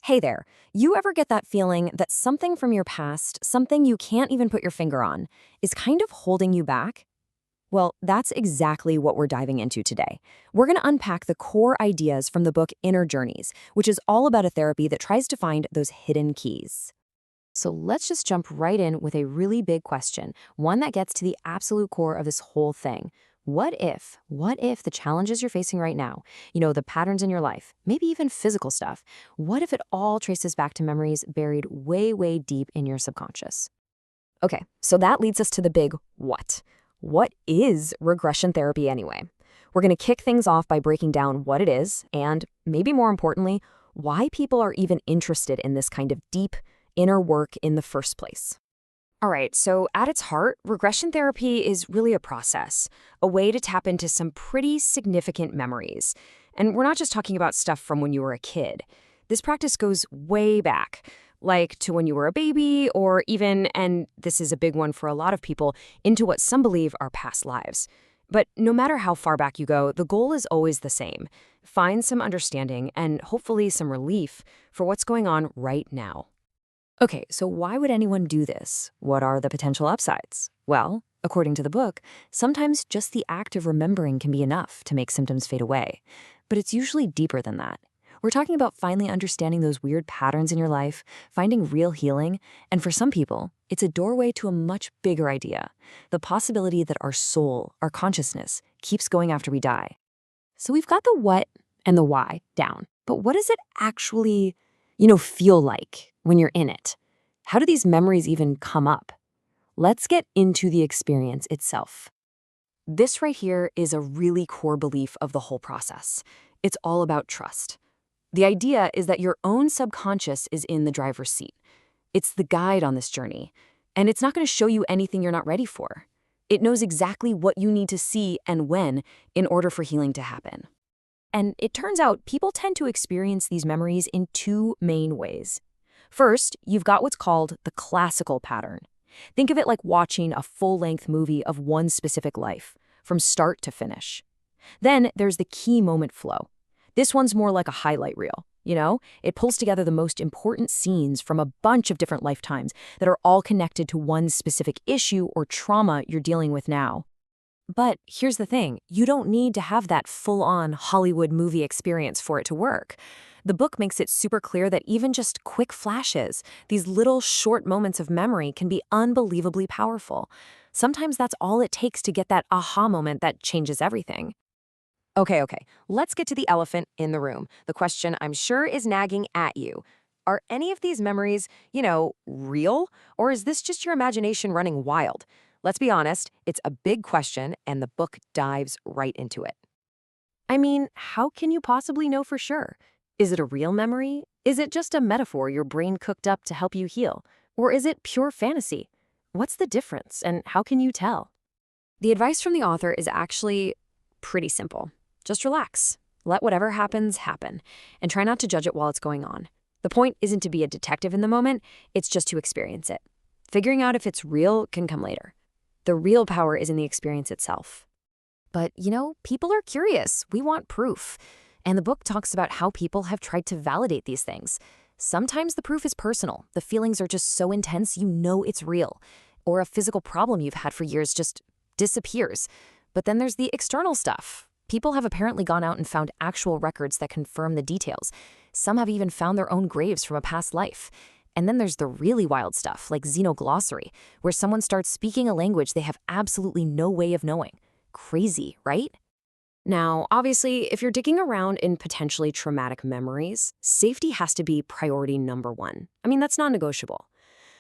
Hey there, you ever get that feeling that something from your past, something you can't even put your finger on, is kind of holding you back? Well, that's exactly what we're diving into today. We're going to unpack the core ideas from the book Inner Journeys, which is all about a therapy that tries to find those hidden keys. So let's just jump right in with a really big question, one that gets to the absolute core of this whole thing. What if the challenges you're facing right now, the patterns in your life, maybe even physical stuff, what if it all traces back to memories buried way, way deep in your subconscious? Okay, so that leads us to the big what. What is regression therapy anyway? We're going to kick things off by breaking down what it is and, maybe more importantly, why people are even interested in this kind of deep inner work in the first place. All right, so at its heart, regression therapy is really a process, a way to tap into some pretty significant memories. And we're not just talking about stuff from when you were a kid. This practice goes way back, like to when you were a baby, or even, and this is a big one for a lot of people, into what some believe are past lives. But no matter how far back you go, the goal is always the same. Find some understanding and hopefully some relief for what's going on right now. Okay, so why would anyone do this? What are the potential upsides? Well, according to the book, sometimes just the act of remembering can be enough to make symptoms fade away. But it's usually deeper than that. We're talking about finally understanding those weird patterns in your life, finding real healing, and for some people, it's a doorway to a much bigger idea, the possibility that our soul, our consciousness, keeps going after we die. So we've got the what and the why down, but what does it actually, feel like when you're in it? How do these memories even come up? Let's get into the experience itself. This right here is a really core belief of the whole process. It's all about trust. The idea is that your own subconscious is in the driver's seat. It's the guide on this journey, and it's not going to show you anything you're not ready for. It knows exactly what you need to see and when in order for healing to happen. And it turns out people tend to experience these memories in two main ways. First, you've got what's called the classical pattern. Think of it like watching a full-length movie of one specific life, from start to finish. Then there's the key moment flow. This one's more like a highlight reel, It pulls together the most important scenes from a bunch of different lifetimes that are all connected to one specific issue or trauma you're dealing with now. But here's the thing, you don't need to have that full-on Hollywood movie experience for it to work. The book makes it super clear that even just quick flashes, these little short moments of memory, can be unbelievably powerful. Sometimes that's all it takes to get that aha moment that changes everything. Okay, let's get to the elephant in the room. The question I'm sure is nagging at you. Are any of these memories, real? Or is this just your imagination running wild? Let's be honest, it's a big question, and the book dives right into it. I mean, how can you possibly know for sure? Is it a real memory? Is it just a metaphor your brain cooked up to help you heal? Or is it pure fantasy? What's the difference, and how can you tell? The advice from the author is actually pretty simple. Just relax. Let whatever happens happen, and try not to judge it while it's going on. The point isn't to be a detective in the moment, it's just to experience it. Figuring out if it's real can come later. The real power is in the experience itself. But, people are curious. We want proof. And the book talks about how people have tried to validate these things. Sometimes the proof is personal. The feelings are just so intense you know it's real. Or a physical problem you've had for years just disappears. But then there's the external stuff. People have apparently gone out and found actual records that confirm the details. Some have even found their own graves from a past life. And then there's the really wild stuff, like xenoglossary, where someone starts speaking a language they have absolutely no way of knowing. Crazy, right? Now, obviously, if you're digging around in potentially traumatic memories, safety has to be priority number one. I mean, that's non-negotiable.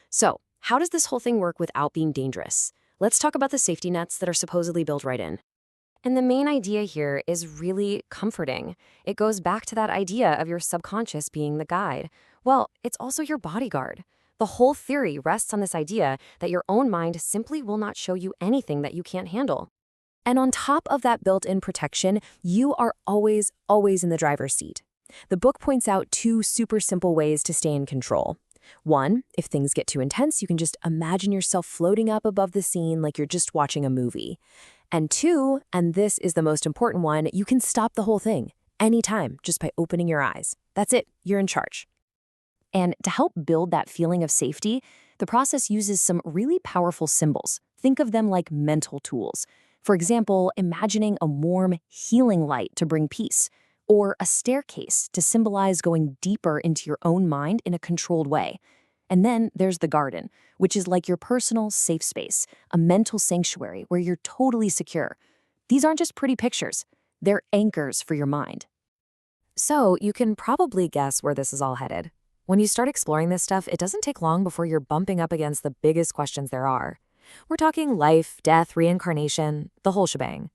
So, how does this whole thing work without being dangerous? Let's talk about the safety nets that are supposedly built right in. And the main idea here is really comforting. It goes back to that idea of your subconscious being the guide. Well, it's also your bodyguard. The whole theory rests on this idea that your own mind simply will not show you anything that you can't handle. And on top of that built-in protection, you are always, always in the driver's seat. The book points out two super simple ways to stay in control. One, if things get too intense, you can just imagine yourself floating up above the scene like you're just watching a movie. And two, and this is the most important one, you can stop the whole thing anytime just by opening your eyes. That's it, you're in charge. And to help build that feeling of safety, the process uses some really powerful symbols. Think of them like mental tools. For example, imagining a warm, healing light to bring peace, or a staircase to symbolize going deeper into your own mind in a controlled way. And then there's the garden, which is like your personal safe space, a mental sanctuary where you're totally secure. These aren't just pretty pictures, they're anchors for your mind. So you can probably guess where this is all headed. When you start exploring this stuff, it doesn't take long before you're bumping up against the biggest questions there are. We're talking life, death, reincarnation, the whole shebang.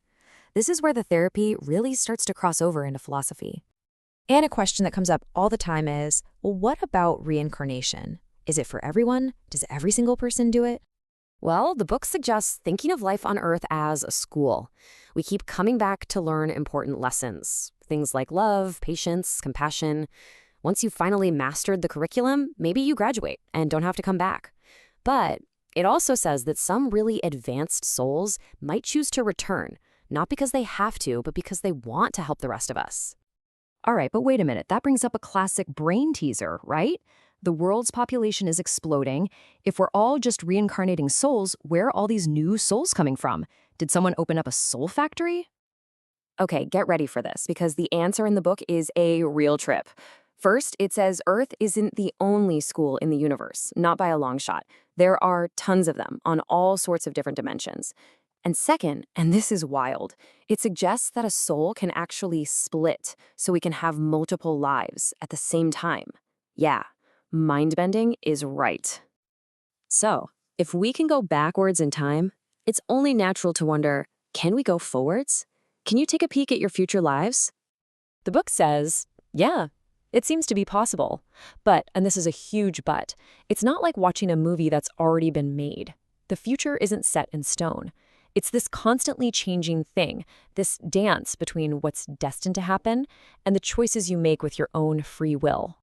This is where the therapy really starts to cross over into philosophy. And a question that comes up all the time is, well, what about reincarnation? Is it for everyone? Does every single person do it? Well, the book suggests thinking of life on Earth as a school. We keep coming back to learn important lessons. Things like love, patience, compassion. Once you've finally mastered the curriculum, maybe you graduate and don't have to come back. But it also says that some really advanced souls might choose to return, not because they have to, but because they want to help the rest of us. All right, but wait a minute. That brings up a classic brain teaser, right? The world's population is exploding. If we're all just reincarnating souls, where are all these new souls coming from? Did someone open up a soul factory? Okay, get ready for this, because the answer in the book is a real trip. First, it says Earth isn't the only school in the universe, not by a long shot. There are tons of them on all sorts of different dimensions. And second, and this is wild, it suggests that a soul can actually split so we can have multiple lives at the same time. Yeah, mind-bending is right. So, if we can go backwards in time, it's only natural to wonder, can we go forwards? Can you take a peek at your future lives? The book says, yeah, it seems to be possible. But, and this is a huge but, it's not like watching a movie that's already been made. The future isn't set in stone. It's this constantly changing thing, this dance between what's destined to happen and the choices you make with your own free will.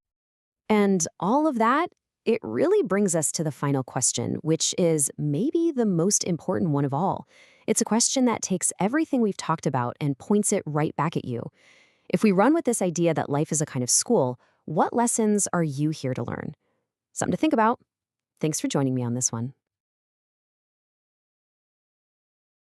And all of that, it really brings us to the final question, which is maybe the most important one of all. It's a question that takes everything we've talked about and points it right back at you. If we run with this idea that life is a kind of school, what lessons are you here to learn? Something to think about. Thanks for joining me on this one.